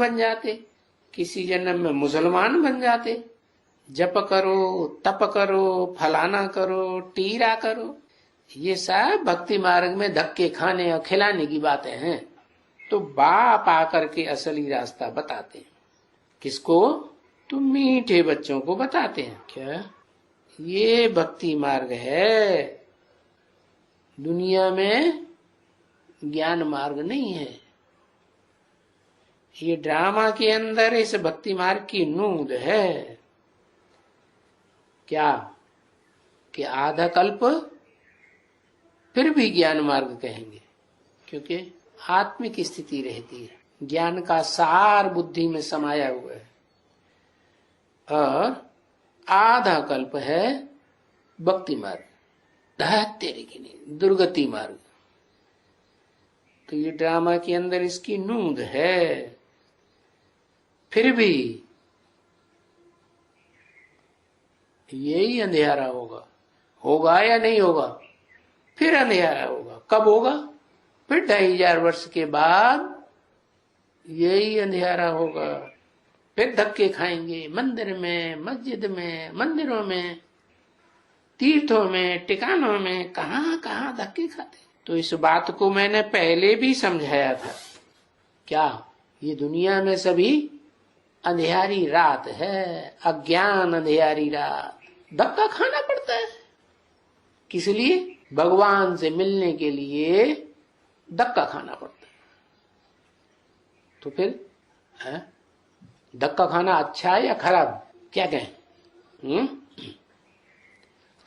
बन जाते, किसी जन्म में मुसलमान बन जाते। जप करो, तप करो, फलाना करो, टीरा करो, ये सब भक्ति मार्ग में धक्के खाने और खिलाने की बातें हैं। तो बाप आकर के असली रास्ता बताते हैं। किसको? तो मीठे बच्चों को बताते हैं। क्या ये भक्ति मार्ग है, दुनिया में ज्ञान मार्ग नहीं है। ये ड्रामा के अंदर इस भक्ति मार्ग की नूंद है। क्या कि आधा कल्प फिर भी ज्ञान मार्ग कहेंगे, क्योंकि आत्मिक स्थिति रहती है, ज्ञान का सार बुद्धि में समाया हुआ है। और आधा कल्प है भक्ति मार्ग, तेरे की नहीं, दुर्गति मार्ग। तो ये ड्रामा के अंदर इसकी नूंद है। फिर भी यही अंधेरा होगा या नहीं होगा? फिर अंधेरा होगा। कब होगा? फिर 2500 वर्ष के बाद यही अंधेरा होगा। फिर धक्के खाएंगे मंदिर में, मस्जिद में, मंदिरों में, तीर्थों में, टिकानों में, कहां कहां धक्के खाते। तो इस बात को मैंने पहले भी समझाया था। क्या ये दुनिया में सभी अंधेरी रात है, अज्ञान अंधेरी रात, धक्का खाना पड़ता है। किस लिए? भगवान से मिलने के लिए धक्का खाना पड़ता है। तो फिर धक्का खाना अच्छा है या खराब? क्या कहें?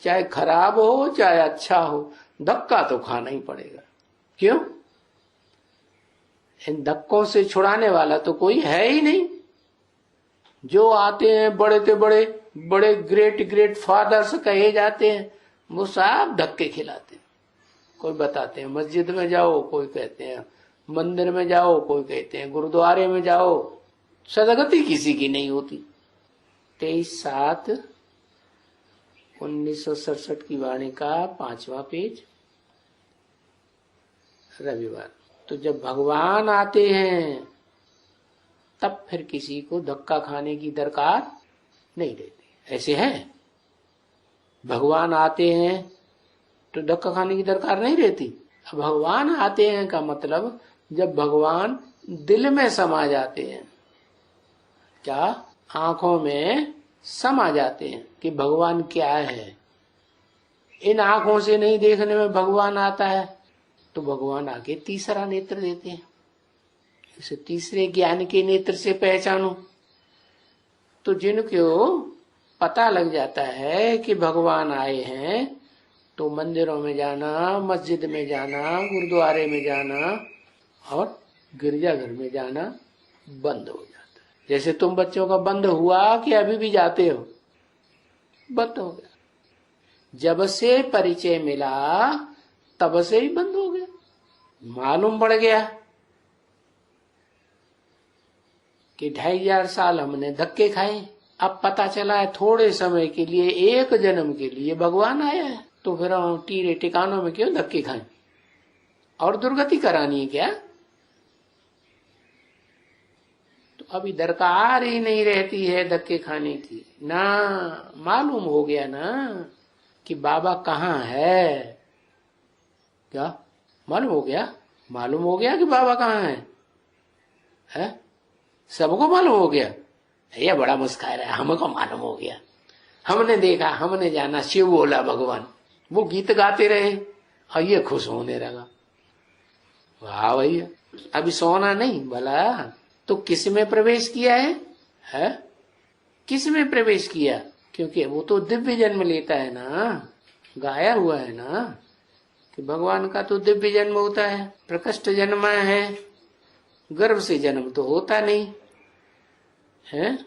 चाहे खराब हो चाहे अच्छा हो, धक्का तो खाना ही पड़ेगा। क्यों? इन धक्कों से छुड़ाने वाला तो कोई है ही नहीं। जो आते हैं बड़े से बड़े बड़े ग्रेट फादर्स कहे जाते हैं, वो सब धक्के खिलाते हैं। कोई बताते हैं मस्जिद में जाओ, कोई कहते हैं मंदिर में जाओ, कोई कहते हैं गुरुद्वारे में जाओ, सदगति किसी की नहीं होती। 23/7/1967 की वाणी का 5वां पेज, रविवार। तो जब भगवान आते हैं तब फिर किसी को धक्का खाने की दरकार नहीं रहती। ऐसे है, भगवान आते हैं तो धक्का खाने की दरकार नहीं रहती। भगवान आते हैं का मतलब जब भगवान दिल में समा जाते हैं, क्या आंखों में समा जाते हैं कि भगवान क्या है। इन आंखों से नहीं देखने में भगवान आता है, तो भगवान आके तीसरा नेत्र देते हैं। इसे तीसरे ज्ञान के नेत्र से पहचानो। तो जिनको पता लग जाता है कि भगवान आए हैं, तो मंदिरों में जाना, मस्जिद में जाना, गुरुद्वारे में जाना और गिरजाघर में जाना बंद हो जाता है। जैसे तुम बच्चों का बंद हुआ कि अभी भी जाते हो? बंद हो गया। जब से परिचय मिला तब से ही बंद हो गया। मालूम पड़ गया कि 2500 साल हमने धक्के खाए। अब पता चला है थोड़े समय के लिए, एक जन्म के लिए भगवान आया है, तो फिर हम टीरे टिकानों में क्यों धक्के खाएं? और दुर्गति करानी है क्या? तो अभी दरकार ही नहीं रहती है धक्के खाने की ना। मालूम हो गया ना कि बाबा कहाँ है। क्या मालूम हो गया? मालूम हो गया कि बाबा कहाँ है? सबको मालूम हो गया। ये बड़ा मुस्कान है, हमको मालूम हो गया, हमने देखा, हमने जाना, शिव बोला भगवान। वो गीत गाते रहे और ये खुश होने लगा। वाह भैया, अभी सोना नहीं भला। तो किस में प्रवेश किया है? किस में प्रवेश किया? क्योंकि वो तो दिव्य जन्म लेता है ना, गाया हुआ है ना कि भगवान का तो दिव्य जन्म होता है। प्रकृष्ट जन्म है, गर्भ से जन्म तो होता नहीं है।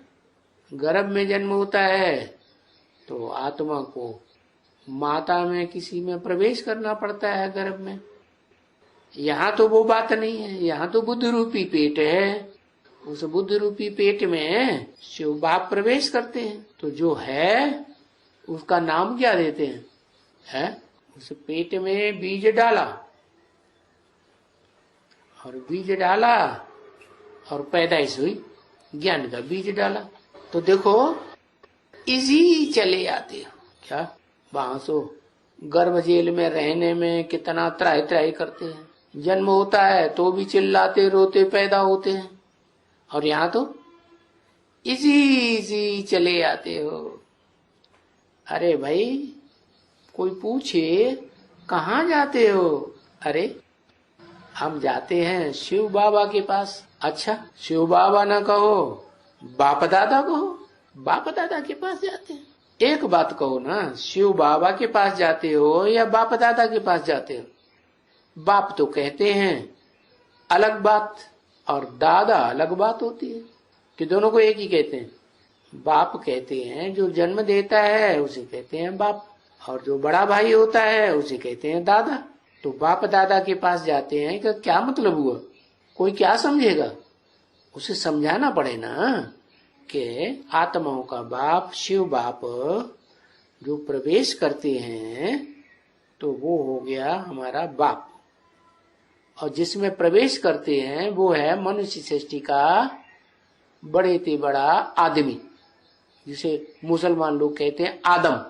गर्भ में जन्म होता है तो आत्मा को माता में किसी में प्रवेश करना पड़ता है गर्भ में। यहाँ तो वो बात नहीं है, यहाँ तो बुद्ध रूपी पेट है। उस बुद्ध रूपी पेट में शिव बाप प्रवेश करते हैं। तो जो है उसका नाम क्या देते हैं? उस पेट में बीज डाला, और बीज डाला और पैदाइश हुई, ज्ञान का बीज डाला। तो देखो इजी चले आते हो। क्या बांसो गर्भ जेल में रहने में कितना त्राही त्राही करते हैं, जन्म होता है तो भी चिल्लाते रोते पैदा होते हैं, और यहाँ तो इजी चले आते हो। अरे भाई कोई पूछे कहाँ जाते हो, अरे हम जाते हैं शिव बाबा के पास। अच्छा शिव बाबा ना कहो, बाप दादा कहो, बाप दादा के पास जाते हैं। एक बात कहो ना, शिव बाबा के पास जाते हो या बाप दादा के पास जाते हो। बाप तो कहते हैं अलग बात और दादा अलग बात होती है, कि दोनों को एक ही कहते हैं। बाप कहते हैं जो जन्म देता है उसे कहते हैं बाप, और जो बड़ा भाई होता है उसे कहते हैं दादा। तो बाप दादा के पास जाते हैं कि क्या मतलब हुआ, कोई क्या समझेगा, उसे समझाना पड़े ना कि आत्माओं का बाप शिव बाप जो प्रवेश करते हैं तो वो हो गया हमारा बाप, और जिसमें प्रवेश करते हैं वो है मनुष्य सृष्टि का बड़े से बड़ा आदमी, जिसे मुसलमान लोग कहते हैं आदम।